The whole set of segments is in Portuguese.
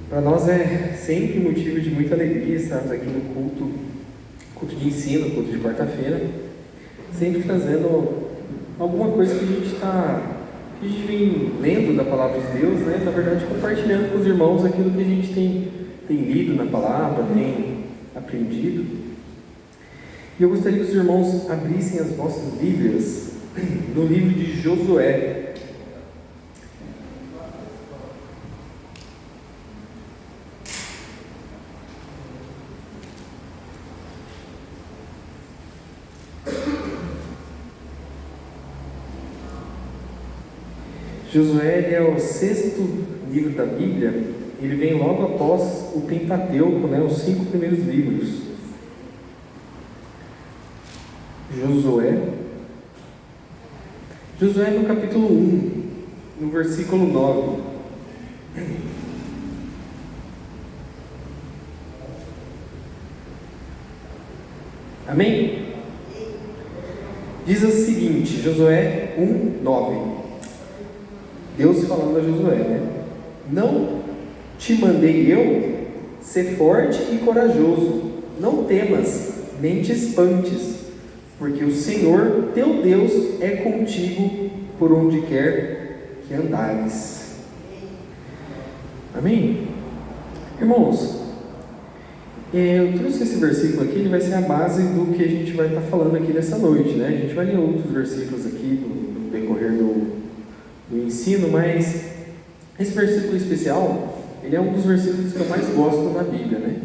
Para nós é sempre motivo de muita alegria estarmos aqui no culto de ensino, culto de quarta-feira, sempre trazendo alguma coisa que a gente vem lendo da palavra de Deus, né? Na verdade, compartilhando com os irmãos aquilo que a gente tem lido na palavra, tem aprendido. E eu gostaria que os irmãos abrissem as vossas Bíblias no livro de Josué. Josué é o sexto livro da Bíblia. Ele vem logo após o Pentateuco, né, os 5 primeiros livros. Josué no capítulo 1, no versículo 9. Amém? Diz o seguinte, Josué 1, 9. Deus falando a Josué, né? Não te mandei eu ser forte e corajoso, não temas, nem te espantes, porque o Senhor teu Deus é contigo por onde quer que andares. Amém? Irmãos, eu trouxe esse versículo aqui, ele vai ser a base do que a gente vai estar falando aqui nessa noite, né? A gente vai ler outros versículos aqui no decorrer do ensino, mas esse versículo especial, ele é um dos versículos que eu mais gosto na Bíblia, né?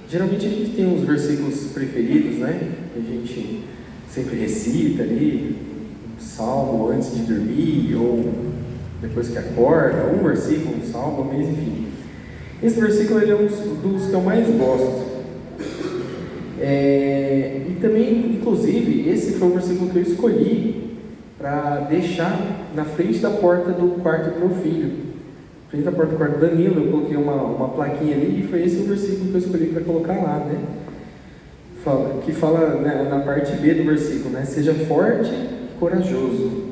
Geralmente a gente tem uns versículos preferidos, né? Que a gente sempre recita ali, um salmo antes de dormir, ou depois que acorda, um versículo, um salmo, mas enfim. Esse versículo ele é um dos que eu mais gosto. E também, inclusive, esse foi o versículo que eu escolhi para deixar na frente da porta do quarto do meu filho. Na frente da porta do quarto do Danilo, eu coloquei uma plaquinha ali e foi esse o versículo que eu escolhi para colocar lá, né? Que fala, né, na parte B do versículo, né? Seja forte e corajoso,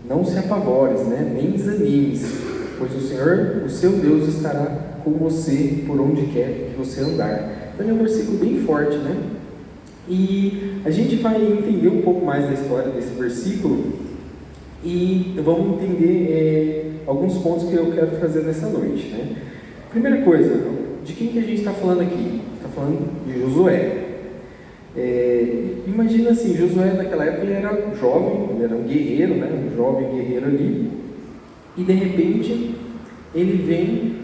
não se apavores, né? Nem desanimes, pois o Senhor, o seu Deus, estará com você por onde quer que você andar. Então é um versículo bem forte, né? E a gente vai entender um pouco mais da história desse versículo e vamos entender alguns pontos que eu quero trazer nessa noite, né? Primeira coisa, de quem que a gente está falando aqui? Está falando de Josué. Imagina assim, Josué naquela época ele era jovem, ele era um guerreiro, né? Um jovem guerreiro ali, e de repente ele vem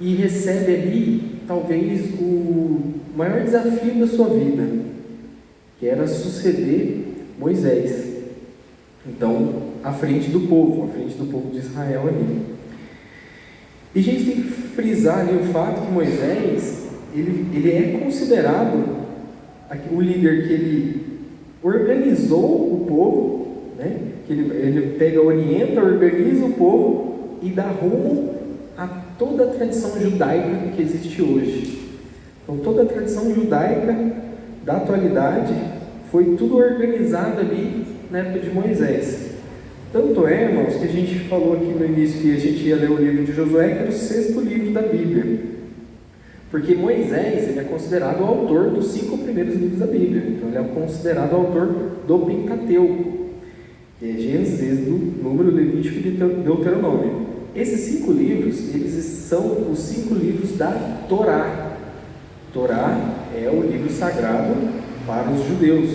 e recebe ali talvez o maior desafio da sua vida, que era suceder Moisés. Então, à frente do povo de Israel ali. E a gente tem que frisar ali o fato que Moisés, ele é considerado o líder que ele organizou o povo, né? Que ele pega, orienta, organiza o povo e dá rumo a toda a tradição judaica que existe hoje. Então, toda a tradição judaica da atualidade foi tudo organizado ali na época de Moisés. Tanto é, irmãos, que a gente falou aqui no início que a gente ia ler o livro de Josué, que era o 6º livro da Bíblia. Porque Moisés, ele é considerado o autor dos 5 primeiros livros da Bíblia. Então, ele é considerado o autor do Pentateuco, que é Gênesis, Êxodo, Número, Levítico e Deuteronômio. Esses 5 livros, eles são os 5 livros da Torá. Torá é o livro sagrado para os judeus.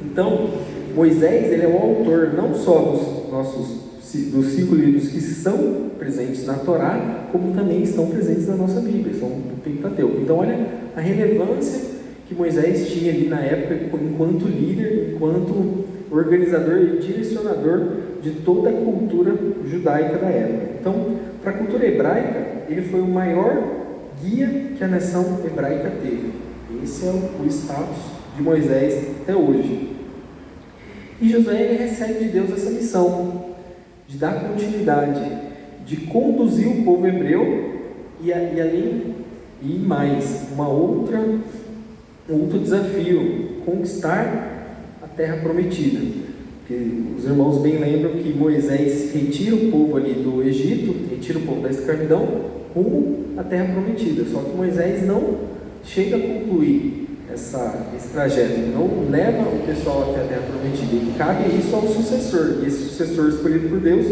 Então, Moisés, ele é o autor não só dos 5 livros que são presentes na Torá, como também estão presentes na nossa Bíblia, são do Pentateuco. Então, olha a relevância que Moisés tinha ali na época, enquanto líder, enquanto organizador e direcionador de toda a cultura judaica da época. Então, para a cultura hebraica, ele foi o maior guia que a nação hebraica teve. Esse é o status de Moisés até hoje. E Josué, ele recebe de Deus essa missão de dar continuidade, de conduzir o povo hebreu e mais, outro desafio, conquistar a terra prometida. Porque os irmãos bem lembram que Moisés retira o povo ali do Egito, retira o povo da escravidão rumo à terra prometida. Só que Moisés não chega a concluir esse trajeto, não leva o pessoal até a terra prometida. E cabe isso ao sucessor, e esse sucessor escolhido por Deus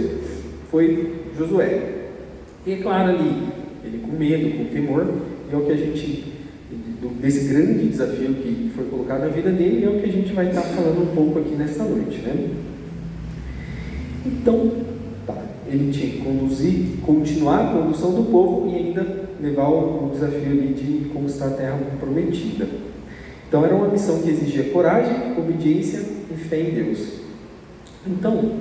foi Josué. E é claro ali, ele com medo, com temor, e é o que a gente, desse grande desafio que foi colocado na vida dele, é o que a gente vai estar falando um pouco aqui nesta noite, né? Então, ele tinha que continuar a condução do povo e ainda levar o desafio ali de conquistar a terra prometida. Então era uma missão que exigia coragem, obediência e fé em Deus. Então,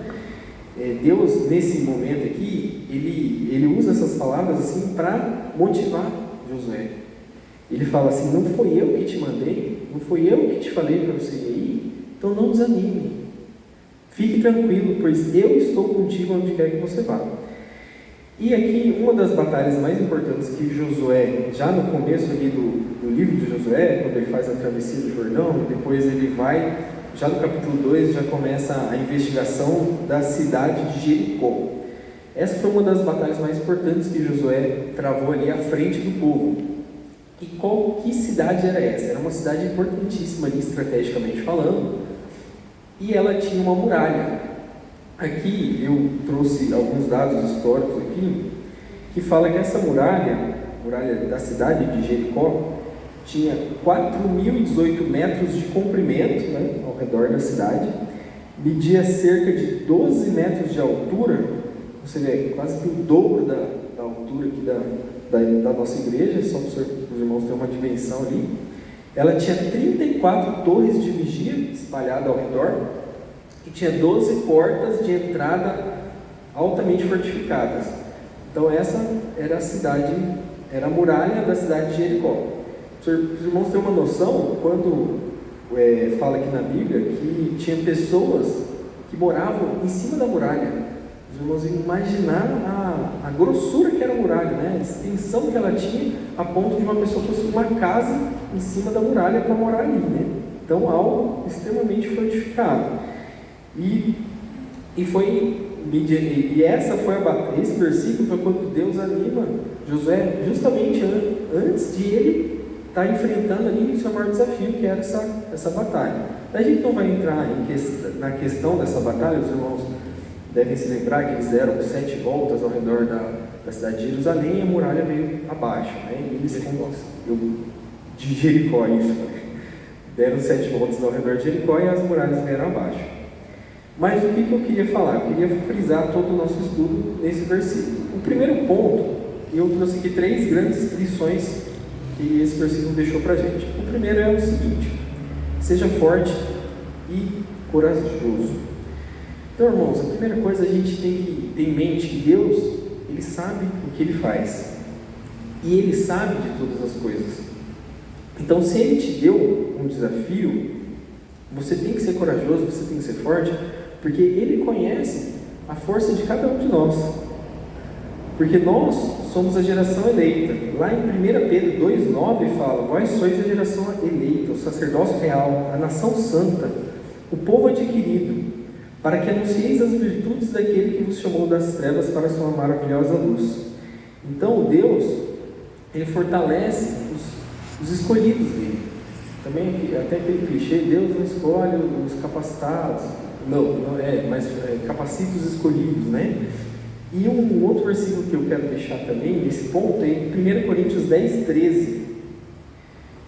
Deus nesse momento aqui, ele usa essas palavras assim para motivar Josué. Ele fala assim: não foi eu que te mandei, não foi eu que te falei para você ir, então não desanime. Fique tranquilo, pois eu estou contigo onde quer que você vá. E aqui, uma das batalhas mais importantes que Josué, já no começo ali do livro de Josué, quando ele faz a travessia do Jordão, depois ele vai, já no capítulo 2, já começa a investigação da cidade de Jericó. Essa foi uma das batalhas mais importantes que Josué travou ali à frente do povo. E que cidade era essa? Era uma cidade importantíssima ali, estrategicamente falando, e ela tinha uma muralha. Aqui eu trouxe alguns dados históricos aqui, que fala que essa muralha da cidade de Jericó, tinha 4.018 metros de comprimento, né, ao redor da cidade, media cerca de 12 metros de altura, você vê, quase que o dobro da altura aqui da nossa igreja, só para os irmãos terem uma dimensão ali. Ela tinha 34 torres de vigia espalhadas ao redor, e tinha 12 portas de entrada altamente fortificadas. Então essa era a cidade, era a muralha da cidade de Jericó. Para os irmãos terem uma noção, quando fala aqui na Bíblia que tinha pessoas que moravam em cima da muralha, os irmãos iam imaginar a grossura que era a muralha, né? A extensão que ela tinha, a ponto de uma pessoa construir uma casa em cima da muralha para morar ali, né? Então algo extremamente fortificado. E essa foi esse versículo foi quando Deus anima Josué, justamente antes de ele estar enfrentando ali o seu maior desafio, que era essa batalha. A gente não vai entrar na questão dessa batalha, os irmãos devem se lembrar que eles deram 7 voltas ao redor da cidade de Jerusalém e a muralha veio abaixo, né? E eles de Jericó, isso, deram 7 voltas ao redor de Jericó e as muralhas vieram abaixo. Mas o que eu queria falar? Eu queria frisar todo o nosso estudo nesse versículo. O primeiro ponto, eu trouxe aqui 3 grandes lições que esse versículo deixou para a gente. O primeiro é o seguinte: seja forte e corajoso. Então, irmãos, a primeira coisa a gente tem que ter em mente que Deus, Ele sabe o que Ele faz. E Ele sabe de todas as coisas. Então, se Ele te deu um desafio, você tem que ser corajoso, você tem que ser forte, porque Ele conhece a força de cada um de nós. Porque nós somos a geração eleita. Lá em 1 Pedro 2,9 fala: vós sois a geração eleita, o sacerdócio real, a nação santa, o povo adquirido, para que anuncieis as virtudes daquele que vos chamou das trevas para a sua maravilhosa luz. Então Deus, Ele fortalece os escolhidos dele. Também, até aquele clichê, Deus não escolhe os capacitados, mas capacita os escolhidos, né? E um outro versículo que eu quero deixar também nesse ponto é em 1 Coríntios 10,13,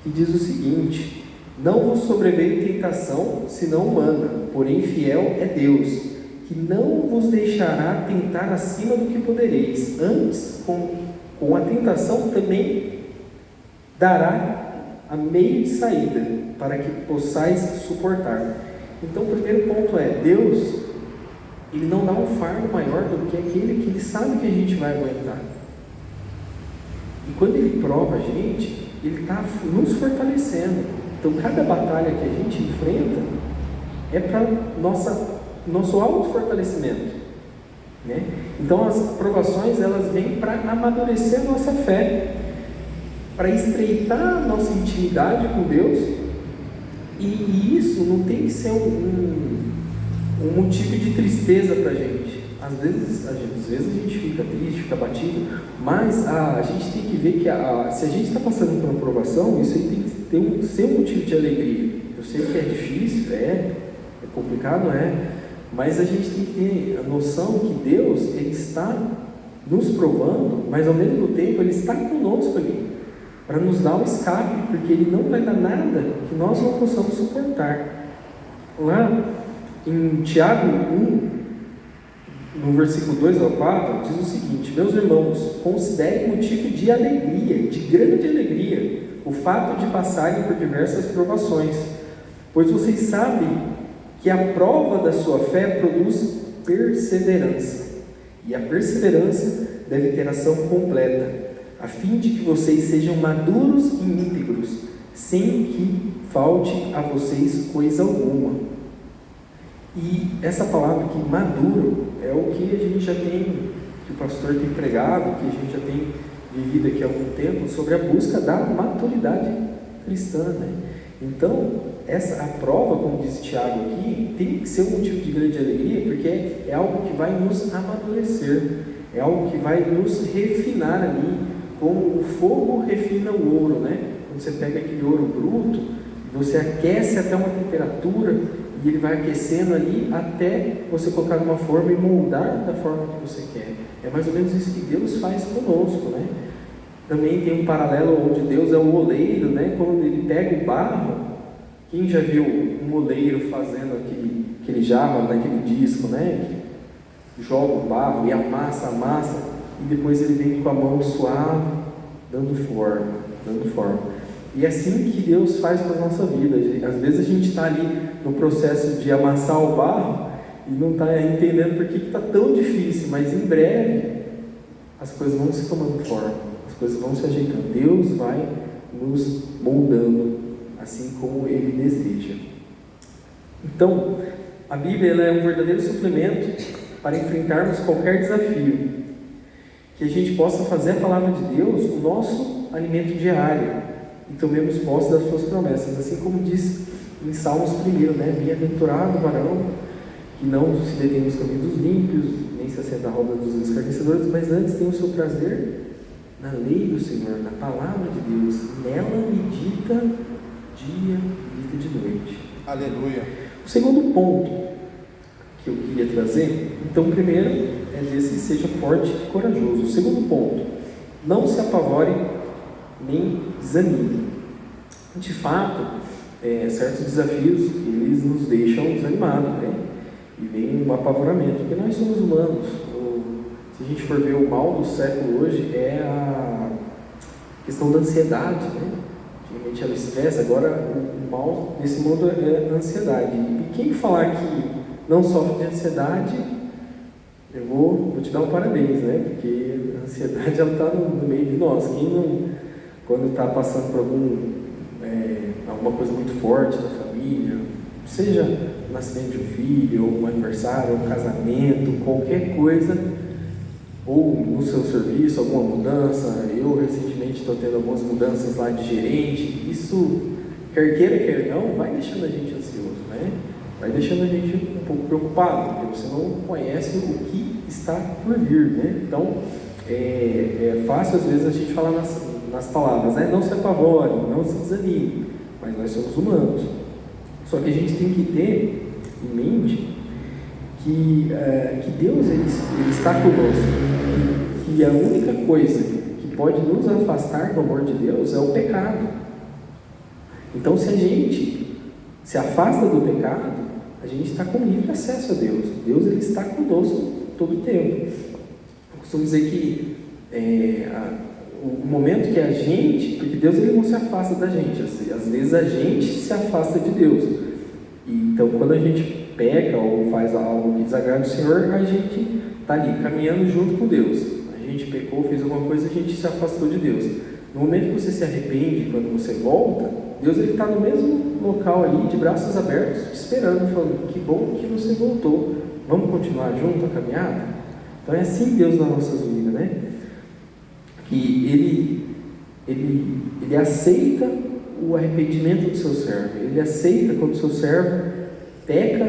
que diz o seguinte: não vos sobreveio tentação, senão humana, porém fiel é Deus, que não vos deixará tentar acima do que podereis, antes com a tentação também dará a meio de saída, para que possais suportar. Então o primeiro ponto é: Deus, Ele não dá um fardo maior do que aquele que Ele sabe que a gente vai aguentar. E quando Ele prova a gente, Ele está nos fortalecendo. Então cada batalha que a gente enfrenta é para nosso auto-fortalecimento, né? Então as provações, elas vêm para amadurecer a nossa fé, para estreitar a nossa intimidade com Deus, e isso não tem que ser um motivo de tristeza para a gente. Às vezes a gente fica triste, fica abatido, mas a gente tem que ver que se a gente está passando por uma provação, isso aí tem que ser um motivo de alegria. Eu sei que é difícil, é complicado, mas a gente tem que ter a noção que Deus, Ele está nos provando, mas ao mesmo tempo Ele está conosco ali, para nos dar um escape, porque Ele não vai dar nada que nós não possamos suportar. Lá em Tiago 1, no versículo 2 ao 4, diz o seguinte: meus irmãos, considerem motivo de alegria, de grande alegria, o fato de passarem por diversas provações, pois vocês sabem que a prova da sua fé produz perseverança, e a perseverança deve ter ação completa, a fim de que vocês sejam maduros e íntegros, sem que falte a vocês coisa alguma. E essa palavra aqui, maduro, é o que a gente já tem, que o pastor tem pregado, que a gente já tem vivido aqui há algum tempo, sobre a busca da maturidade cristã, Então, a prova, como diz Tiago aqui, tem que ser um motivo de grande alegria, porque é algo que vai nos amadurecer, é algo que vai nos refinar ali, como o fogo refina o ouro, Quando você pega aquele ouro bruto, você aquece até uma temperatura, e ele vai aquecendo ali até você colocar numa forma e moldar da forma que você quer. É mais ou menos isso que Deus faz conosco, Também tem um paralelo onde Deus é o oleiro, Quando Ele pega o barro, quem já viu um oleiro fazendo aquele jarro naquele disco, Que joga o barro e amassa, e depois ele vem com a mão suave, dando forma. E é assim que Deus faz com a nossa vida. Às vezes a gente está ali no processo de amassar o barro e não está entendendo por que está tão difícil, mas em breve as coisas vão se tomando forma, as coisas vão se ajeitando. Deus vai nos moldando assim como Ele deseja. Então, a Bíblia ela é um verdadeiro suplemento para enfrentarmos qualquer desafio, que a gente possa fazer a palavra de Deus o nosso alimento diário e tomemos posse das suas promessas, assim como diz em Salmos 1, bem-aventurado o varão que não se detém nos caminhos dos ímpios, nem se assenta à roda dos escarnecedores, mas antes tem o seu prazer na lei do Senhor, na palavra de Deus, nela medita dia, medita de noite. Aleluia. O segundo ponto que eu queria trazer, então, primeiro é desse: seja forte e corajoso. O segundo ponto, não se apavore nem desanime. De fato, certos desafios eles nos deixam desanimados, e vem um apavoramento, porque nós somos humanos. Se a gente for ver o mal do século hoje, é a questão da ansiedade, Antigamente era o estresse, agora o mal desse mundo é a ansiedade. E quem falar que não sofre de ansiedade, eu vou te dar um parabéns, porque a ansiedade está no meio de nós. Quem não, quando está passando por alguma coisa muito forte na família, seja o nascimento de um filho, ou um aniversário, ou um casamento, qualquer coisa, ou no seu serviço, alguma mudança. Eu recentemente estou tendo algumas mudanças lá de gerente. Isso, quer queira, quer não, vai deixando a gente ansioso, vai deixando a gente um pouco preocupado, porque você não conhece o que está por vir, Então, é fácil às vezes a gente falar nas palavras, não se apavore, não se desanime, mas nós somos humanos. Só que a gente tem que ter em mente que Deus ele está conosco, que a única coisa que pode nos afastar do amor de Deus é o pecado. Então, se a gente se afasta do pecado, a gente está com livre acesso a Deus. Deus ele está conosco todo o tempo. Eu costumo dizer que o momento que a gente, porque Deus ele não se afasta da gente, às vezes a gente se afasta de Deus. Então, quando a gente peca ou faz algo que desagrada o Senhor, a gente está ali caminhando junto com Deus. A gente pecou, fez alguma coisa, a gente se afastou de Deus. No momento que você se arrepende, quando você volta, Deus está no mesmo local ali, de braços abertos, esperando, falando: que bom que você voltou, vamos continuar junto a caminhada? Então é assim Deus nas nossas vidas, que Ele aceita o arrependimento do seu servo, Ele aceita quando o seu servo peca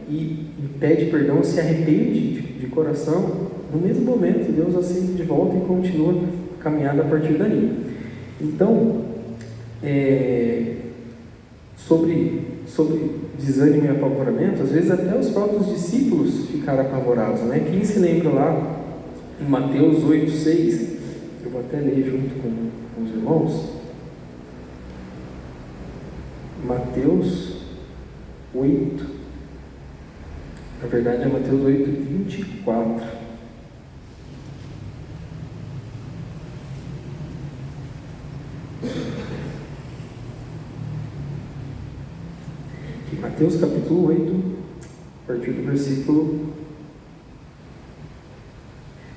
e pede perdão, se arrepende de de coração, no mesmo momento Deus aceita de volta e continua a caminhada a partir dali. Então, sobre desânimo e apavoramento, às vezes até os próprios discípulos ficaram apavorados, né? Quem se lembra lá em Mateus 8:6, eu vou até ler junto com os irmãos. Mateus 8, na verdade é Mateus 8:24. Mateus capítulo 8, a partir do versículo...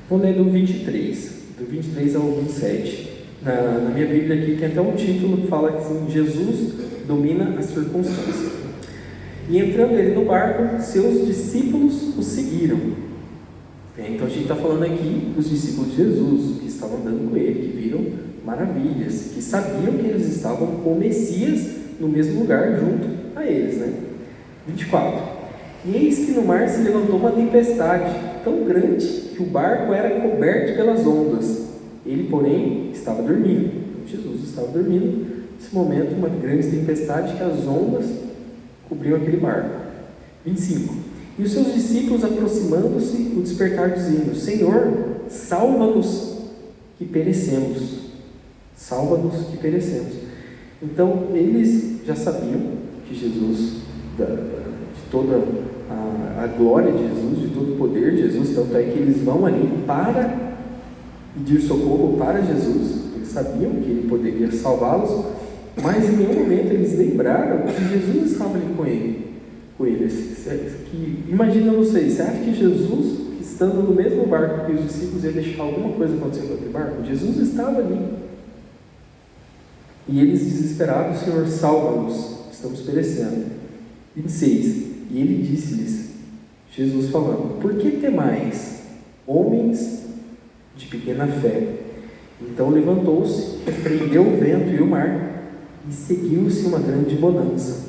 Vou ler do 23 ao 27. Na minha Bíblia aqui tem até um título que fala que assim, Jesus domina as circunstâncias. E entrando ele no barco, seus discípulos o seguiram. Então a gente está falando aqui dos discípulos de Jesus, que estavam andando com ele, que viram maravilhas, que sabiam que eles estavam com o Messias no mesmo lugar junto a eles, né? 24. E eis que no mar se levantou uma tempestade tão grande que o barco era coberto pelas ondas. Ele, porém, estava dormindo. Jesus estava dormindo. Nesse momento, uma grande tempestade que as ondas cobriam aquele barco. 25. E os seus discípulos, aproximando-se, o despertaram, dizendo: Senhor, salva-nos que perecemos. Salva-nos que perecemos. Então, eles já sabiam que Jesus, de toda a glória de Jesus, de todo o poder de Jesus, tanto é que eles vão ali para pedir socorro para Jesus. Eles sabiam que ele poderia salvá-los, mas em nenhum momento eles lembraram que Jesus estava ali com eles. Imagina vocês, você acha que Jesus, estando no mesmo barco que os discípulos, ia deixar alguma coisa acontecer com aquele barco? Jesus estava ali. E eles desesperados: Senhor, salva-nos, estamos perecendo. 26. E ele disse-lhes, Jesus falando: Por que temais, homens de pequena fé? Então levantou-se, repreendeu o vento e o mar, e seguiu-se uma grande bonança.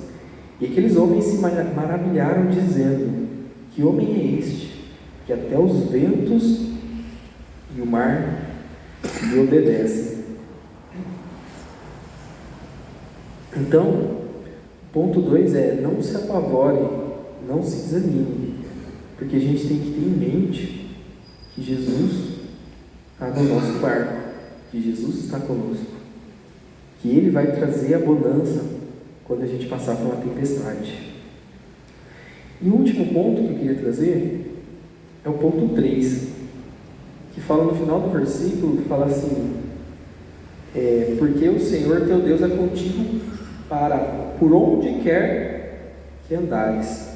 E aqueles homens se maravilharam, dizendo: Que homem é este, que até os ventos e o mar lhe obedecem? Então, ponto 2 é: não se apavore, não se desanime, porque a gente tem que ter em mente que Jesus está no nosso barco, que Jesus está conosco, que Ele vai trazer a bonança quando a gente passar por uma tempestade. E o último ponto que eu queria trazer é o ponto 3, que fala no final do versículo, que fala assim: porque o Senhor teu Deus é contigo por onde quer que andares.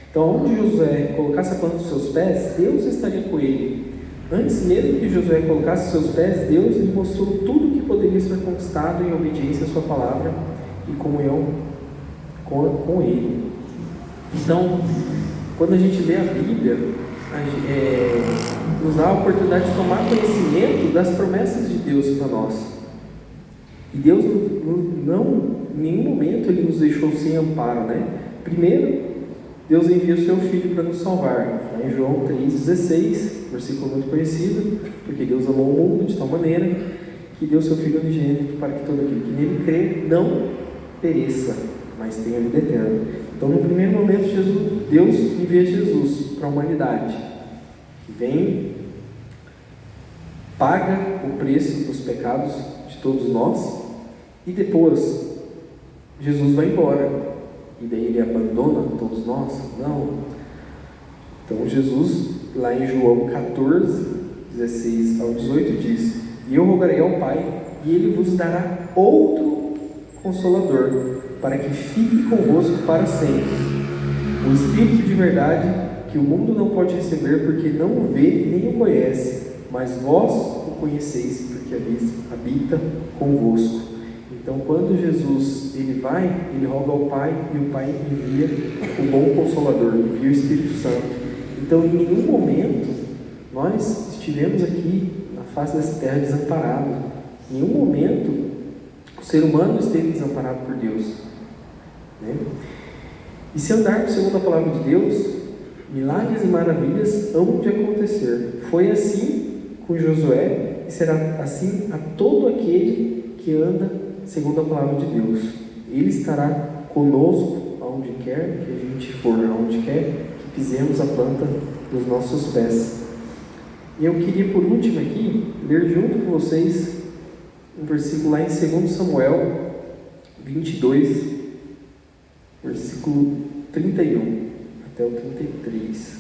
Então, onde Josué colocasse a planta dos seus pés, Deus estaria com ele. Antes mesmo que Josué colocasse seus pés, Deus lhe mostrou tudo o que poderia ser conquistado em obediência à sua palavra e comunhão com ele. Então, quando a gente lê a Bíblia, nos dá a oportunidade de tomar conhecimento das promessas de Deus para nós. E Deus não, em nenhum momento Ele nos deixou sem amparo, né? Primeiro, Deus envia o seu Filho para nos salvar. Em João 3,16, versículo muito conhecido: porque Deus amou o mundo de tal maneira que deu o seu Filho unigênito para que todo aquele que nele crê não pereça, mas tenha vida eterna. Então, no primeiro momento, Deus envia Jesus para a humanidade, que vem, paga o preço dos pecados de todos nós, e depois Jesus vai embora. E daí ele abandona todos nós? Não. Então Jesus, lá em João 14, 16 ao 18, diz: E eu rogarei ao Pai, e Ele vos dará outro Consolador, para que fique convosco para sempre. O Espírito de verdade, que o mundo não pode receber, porque não o vê nem o conhece, mas vós o conheceis, porque habita convosco. Então, quando Jesus ele vai, ele roga ao Pai, e o Pai envia o bom Consolador, envia o Espírito Santo. Então, em nenhum momento nós estivemos aqui na face dessa terra desamparado. Em nenhum momento o ser humano esteve desamparado por Deus, né? E se andarmos segundo a palavra de Deus, Milagres e maravilhas hão de acontecer. Foi assim com Josué e será assim a todo aquele que anda segundo a palavra de Deus. Ele estará conosco aonde quer que a gente for, aonde quer que pisemos a planta dos nossos pés. E eu queria, por último aqui, ler junto com vocês um versículo lá em 2 Samuel 22, versículo 31 até o 33.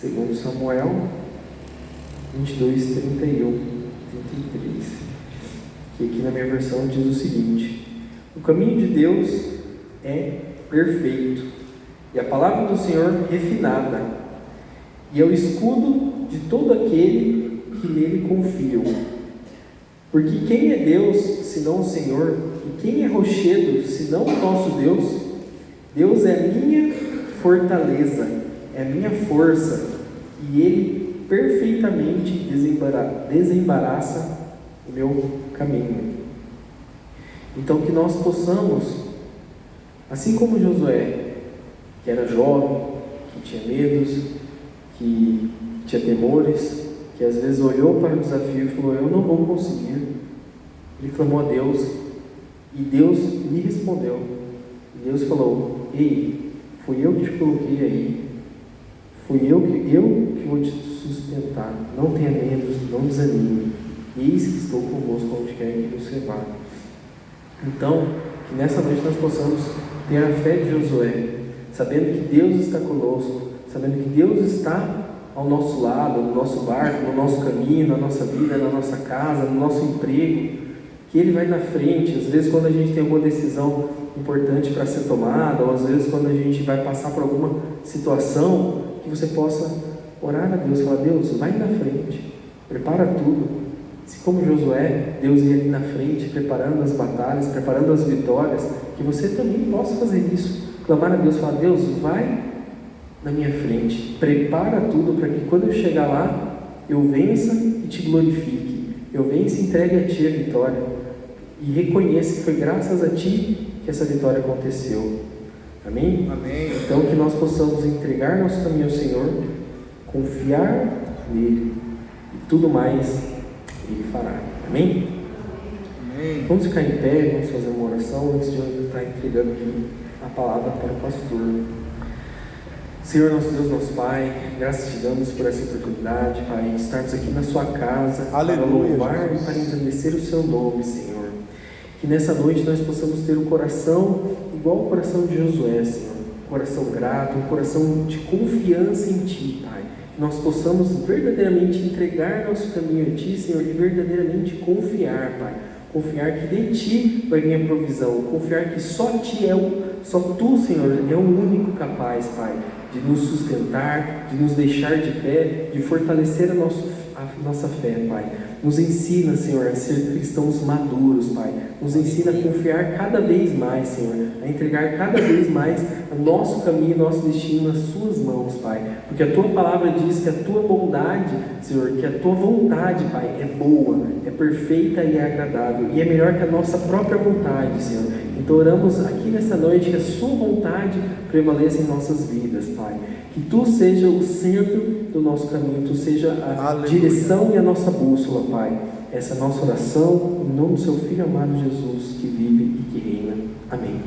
2 Samuel 22, 31, 33. Que aqui na minha versão diz o seguinte: o caminho de Deus é perfeito, e a palavra do Senhor refinada, e é o escudo de todo aquele que nele confia. Porque quem é Deus, senão o Senhor? E quem é rochedo, senão o nosso Deus? Deus é a minha fortaleza, é a minha força, e Ele perfeitamente desembaraça o meu caminho. Então que nós possamos, assim como Josué, que era jovem, que tinha medos, que tinha temores, que às vezes olhou para o desafio e falou: eu não vou conseguir. Ele clamou a Deus, e Deus lhe respondeu. E Deus falou: ei, fui eu que te coloquei aí, fui eu que vou te sustentar. Não tenha medo, não desanime. Eis que estou convosco onde quer que você vá. Então, que nessa noite nós possamos ter a fé de Josué, sabendo que Deus está conosco, sabendo que Deus está ao nosso lado, no nosso barco, no nosso caminho, na nossa vida, na nossa casa, no nosso emprego, que Ele vai na frente. Às vezes quando a gente tem alguma decisão importante para ser tomada, ou às vezes quando a gente vai passar por alguma situação, que você possa orar a Deus, falar: Deus, vai na frente, prepara tudo. Se como Josué, Deus ia ali na frente, preparando as batalhas, preparando as vitórias, que você também possa fazer isso, clamar a Deus, falar: Deus, vai na minha frente, prepara tudo para que quando eu chegar lá, eu vença e te glorifique, eu vença e entregue a ti a vitória, e reconheça que foi graças a ti que essa vitória aconteceu. Amém? Amém. Então que nós possamos entregar nosso caminho ao Senhor, confiar nele, e tudo mais Ele fará. Amém? Amém. Vamos ficar em pé, vamos fazer uma oração antes de eu estar entregando aqui a palavra para o pastor. Senhor, nosso Deus, nosso Pai, graças te damos por essa oportunidade, Pai, de estarmos aqui na sua casa, Aleluia, para louvar Jesus. e para engrandecer o seu nome, Senhor. Que nessa noite nós possamos ter um coração igual ao coração de Josué, Senhor. Um coração grato, um coração de confiança em Ti, Pai. Que nós possamos verdadeiramente entregar nosso caminho a Ti, Senhor, e verdadeiramente confiar, Pai. Confiar que de Ti vai vir a provisão. Confiar que só Tu, Senhor, é o único capaz, Pai, de nos sustentar, de nos deixar de pé, de fortalecer a nossa fé, Pai. Nos ensina, Senhor, a ser cristãos maduros, Pai. Nos ensina a confiar cada vez mais, Senhor, a entregar cada vez mais o nosso caminho, nosso destino nas Suas mãos, Pai. Porque a Tua palavra diz que a Tua bondade, Senhor, que a Tua vontade, Pai, é boa, é perfeita e é agradável. E é melhor que a nossa própria vontade, Senhor. Então oramos aqui nessa noite que a Sua vontade prevaleça em nossas vidas, Pai. Que Tu seja o centro do nosso caminho, Tu seja a direção e a nossa bússola, Pai. Essa é a nossa oração, em nome do Seu Filho amado Jesus, que vive e que reina. Amém.